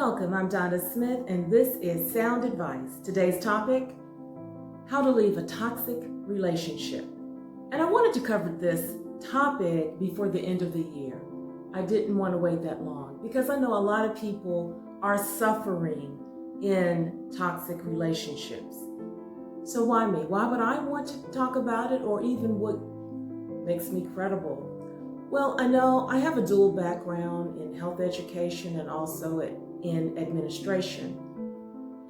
Welcome, I'm Donna Smith, and this is Sound Advice. Today's topic, how to leave a toxic relationship. And I wanted to cover this topic before the end of the year. I didn't want to wait that long because I know a lot of people are suffering in toxic relationships. So why me? Why would I want to talk about it, or even what makes me credible? Well, I know I have a dual background in health education and also in administration.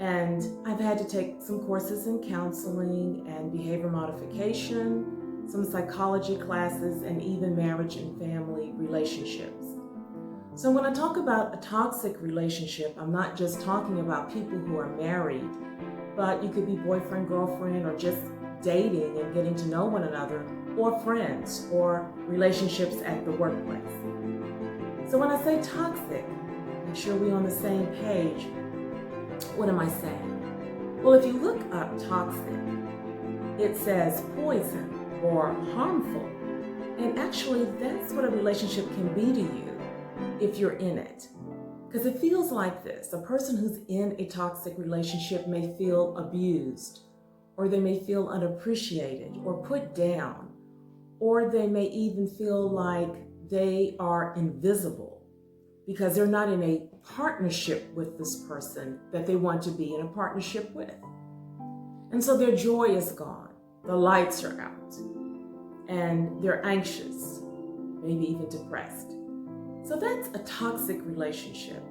And I've had to take some courses in counseling and behavior modification, some psychology classes, and even marriage and family relationships. So when I talk about a toxic relationship, I'm not just talking about people who are married, but you could be boyfriend, girlfriend, or just dating and getting to know one another, or friends, or relationships at the workplace. So when I say toxic, make sure we're on the same page. What am I saying? Well, if you look up toxic, it says poison or harmful. And actually, that's what a relationship can be to you if you're in it. Because it feels like this. A person who's in a toxic relationship may feel abused, or they may feel unappreciated or put down, or they may even feel like they are invisible because they're not in a partnership with this person that they want to be in a partnership with. And so their joy is gone, the lights are out, and they're anxious, maybe even depressed. So that's a toxic relationship.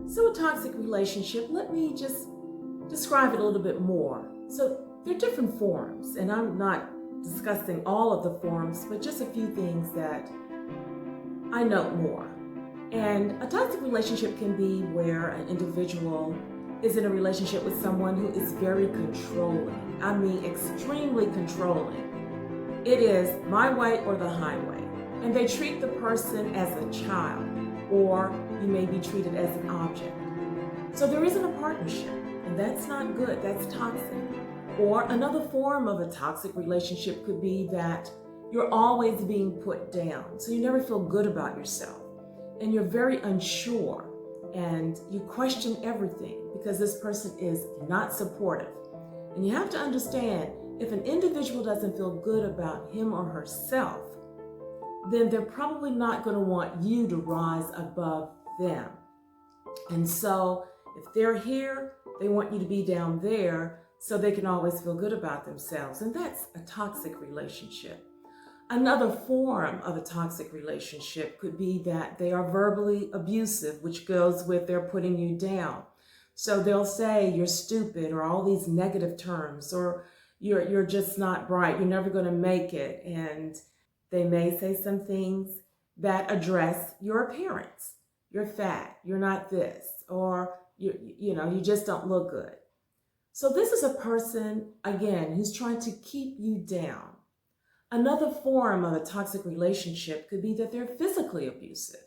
So a toxic relationship, let me just describe it a little bit more. So there are different forms, and I'm not discussing all of the forms, but just a few things that I note more. And a toxic relationship can be where an individual is in a relationship with someone who is very controlling. I mean, extremely controlling. It is my way or the highway. And they treat the person as a child, or you may be treated as an object. So there isn't a partnership, and that's not good, that's toxic. Or another form of a toxic relationship could be that you're always being put down, so you never feel good about yourself, and you're very unsure, and you question everything because this person is not supportive. And you have to understand, if an individual doesn't feel good about him or herself, then they're probably not going to want you to rise above them. And so if they're here, they want you to be down there so they can always feel good about themselves. And that's a toxic relationship. Another form of a toxic relationship could be that they are verbally abusive, which goes with they're putting you down. So they'll say you're stupid, or all these negative terms, or you're just not bright, you're never going to make it. And they may say some things that address your appearance. You're fat, you're not this, or you just don't look good. So this is a person, again, who's trying to keep you down. Another form of a toxic relationship could be that they're physically abusive.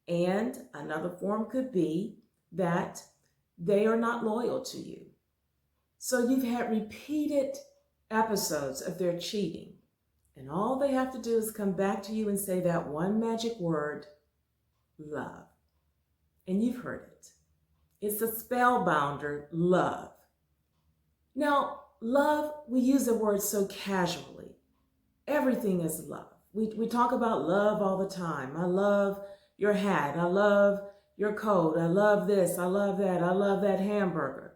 And another form could be that they are not loyal to you. So you've had repeated episodes of their cheating. And all they have to do is come back to you and say that one magic word, love. And you've heard it. It's a spellbounder, love. Now, love, we use the word so casually. Everything is love. We talk about love all the time. I love your hat. I love your coat. I love this. I love that. I love that hamburger.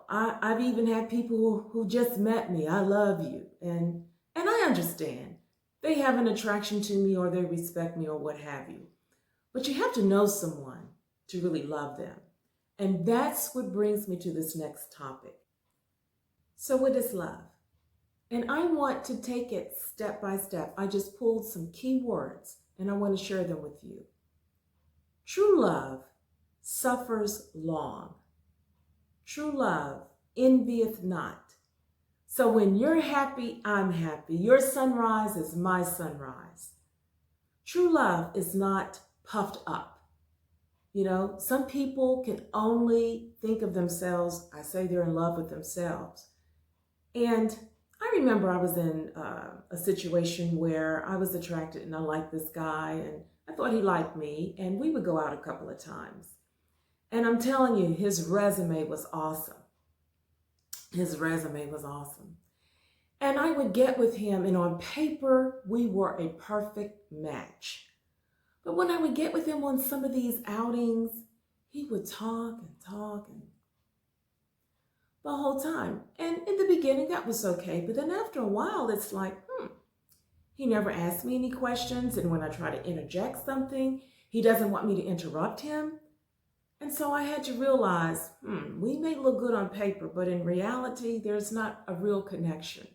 I've even had people who just met me. I love you. And I understand. They have an attraction to me, or they respect me, or what have you. But you have to know someone to really love them. And that's what brings me to this next topic. So what is love? And I want to take it step by step. I just pulled some key words and I want to share them with you. True love suffers long. True love envieth not. So when you're happy, I'm happy. Your sunrise is my sunrise. True love is not puffed up. Some people can only think of themselves. I say they're in love with themselves. And I remember I was in a situation where I was attracted and I liked this guy, and I thought he liked me, and we would go out a couple of times. And I'm telling you, his resume was awesome. His resume was awesome. And I would get with him, and on paper, we were a perfect match. But when I would get with him on some of these outings, he would talk and the whole time. And in the beginning, that was okay. But then after a while, it's like, he never asked me any questions. And when I try to interject something, he doesn't want me to interrupt him. And so I had to realize, we may look good on paper, but in reality, there's not a real connection.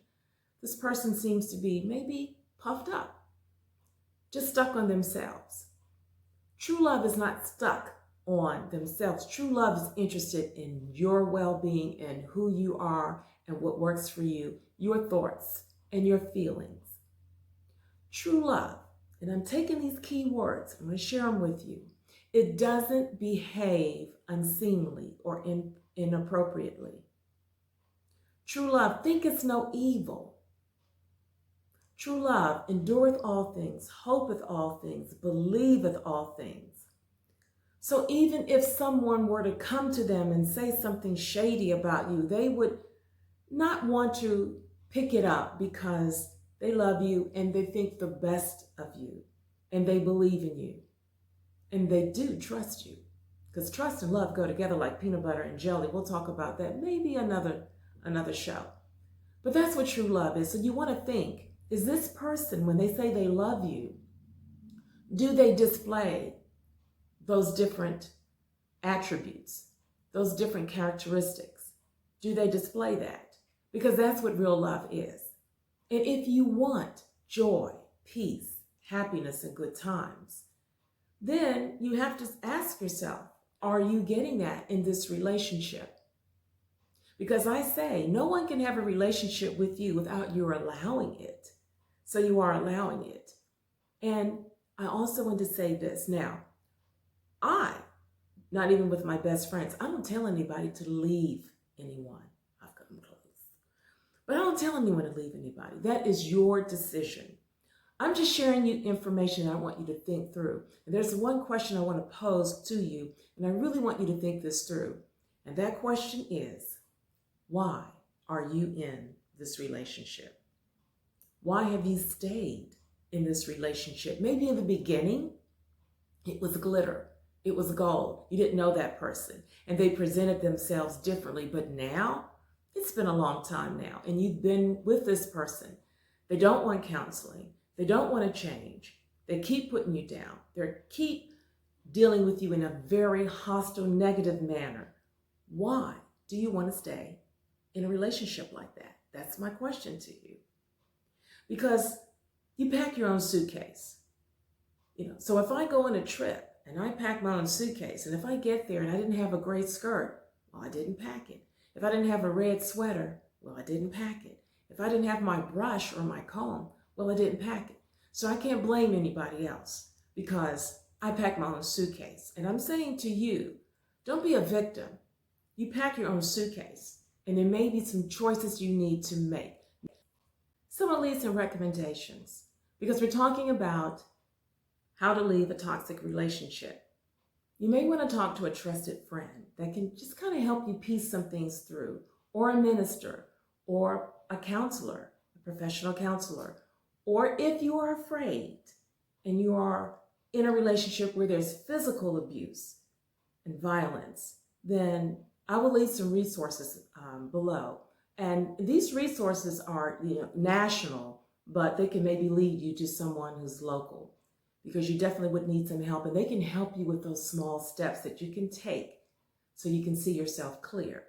This person seems to be maybe puffed up, just stuck on themselves. True love is not stuck on themselves. True love is interested in your well-being and who you are and what works for you, your thoughts and your feelings. True love, and I'm taking these key words, I'm going to share them with you. It doesn't behave unseemly or inappropriately. True love thinketh no evil. True love endureth all things, hopeth all things, believeth all things. So even if someone were to come to them and say something shady about you, they would not want to pick it up because they love you and they think the best of you and they believe in you and they do trust you, because trust and love go together like peanut butter and jelly. We'll talk about that maybe another show. But that's what true love is. So you want to think, is this person, when they say they love you, do they display those different attributes, those different characteristics? Do they display that? Because that's what real love is. And if you want joy, peace, happiness, and good times, then you have to ask yourself, are you getting that in this relationship? Because I say, no one can have a relationship with you without you allowing it. So you are allowing it. And I also want to say this. Now, not even with my best friends, I don't tell anybody to leave anyone. I've got them close. But I don't tell anyone to leave anybody. That is your decision. I'm just sharing you information I want you to think through. And there's one question I want to pose to you, and I really want you to think this through. And that question is, why are you in this relationship? Why have you stayed in this relationship? Maybe in the beginning, it was glitter. It was gold. You didn't know that person, and they presented themselves differently. But now, it's been a long time now, and you've been with this person. They don't want counseling. They don't want to change. They keep putting you down. They keep dealing with you in a very hostile, negative manner. Why do you want to stay in a relationship like that? That's my question to you. Because you pack your own suitcase. So if I go on a trip and I pack my own suitcase, and if I get there and I didn't have a gray skirt, well, I didn't pack it. If I didn't have a red sweater, well, I didn't pack it. If I didn't have my brush or my comb, well, I didn't pack it. So I can't blame anybody else because I packed my own suitcase. And I'm saying to you, don't be a victim. You pack your own suitcase, and there may be some choices you need to make. So I'm going to leave some recommendations because we're talking about how to leave a toxic relationship. You may want to talk to a trusted friend that can just kind of help you piece some things through, or a minister, or a counselor, a professional counselor. Or if you are afraid and you are in a relationship where there's physical abuse and violence, then I will leave some resources below. And these resources are national, but they can maybe lead you to someone who's local, because you definitely would need some help, and they can help you with those small steps that you can take so you can see yourself clear.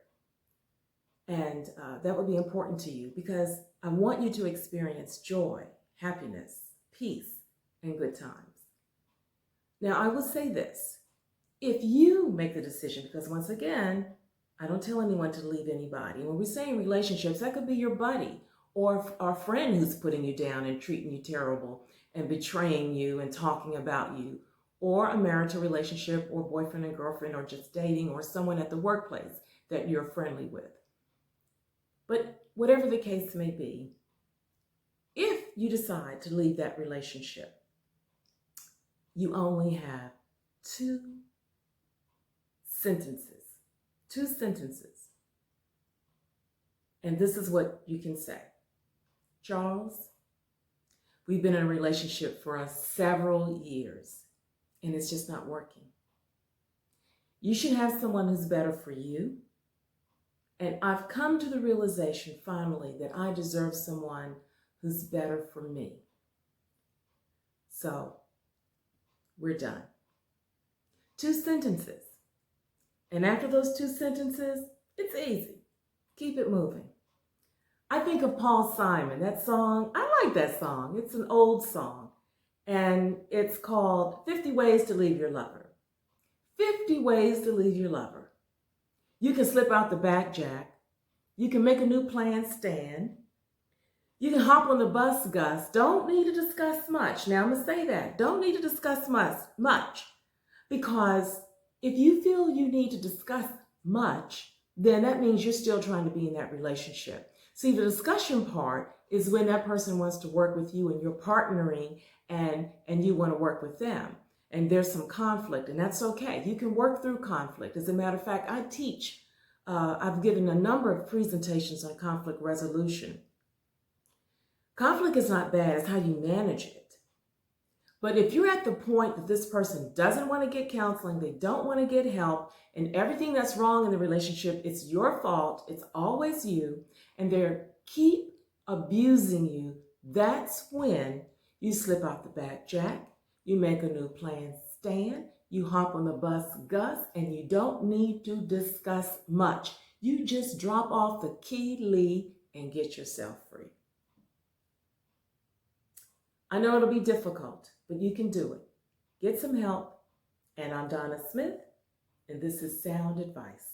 And that would be important to you, because I want you to experience joy, happiness, peace, and good times. Now, I will say this. If you make the decision, because once again, I don't tell anyone to leave anybody. When we say relationships, that could be your buddy or a friend who's putting you down and treating you terrible and betraying you and talking about you, or a marital relationship, or boyfriend and girlfriend, or just dating, or someone at the workplace that you're friendly with. But whatever the case may be, if you decide to leave that relationship, you only have two sentences. Two sentences. And this is what you can say. Charles, we've been in a relationship for several years, and it's just not working. You should have someone who's better for you. And I've come to the realization finally that I deserve someone who's better for me. So we're done. Two sentences. And after those two sentences, it's easy. Keep it moving. I think of Paul Simon, that song. I like that song. It's an old song. And it's called 50 Ways to Leave Your Lover. 50 ways to leave your lover. You can slip out the back, Jack. You can make a new plan, Stan. You can hop on the bus, Gus. Don't need to discuss much. Now I'm going to say that. Don't need to discuss much. Because if you feel you need to discuss much, then that means you're still trying to be in that relationship. See, the discussion part is when that person wants to work with you and you're partnering and you want to work with them. And there's some conflict, and that's okay. You can work through conflict. As a matter of fact, I teach. I've given a number of presentations on conflict resolution. Conflict is not bad. It's how you manage it. But if you're at the point that this person doesn't want to get counseling, they don't want to get help, and everything that's wrong in the relationship, it's your fault, it's always you, and they keep abusing you, that's when you slip out the back, Jack. You make a new plan, Stan. You hop on the bus, Gus, and you don't need to discuss much. You just drop off the key, Lee, and get yourself free. I know it'll be difficult, but you can do it. Get some help. And I'm Donna Smith, and this is Sound Advice.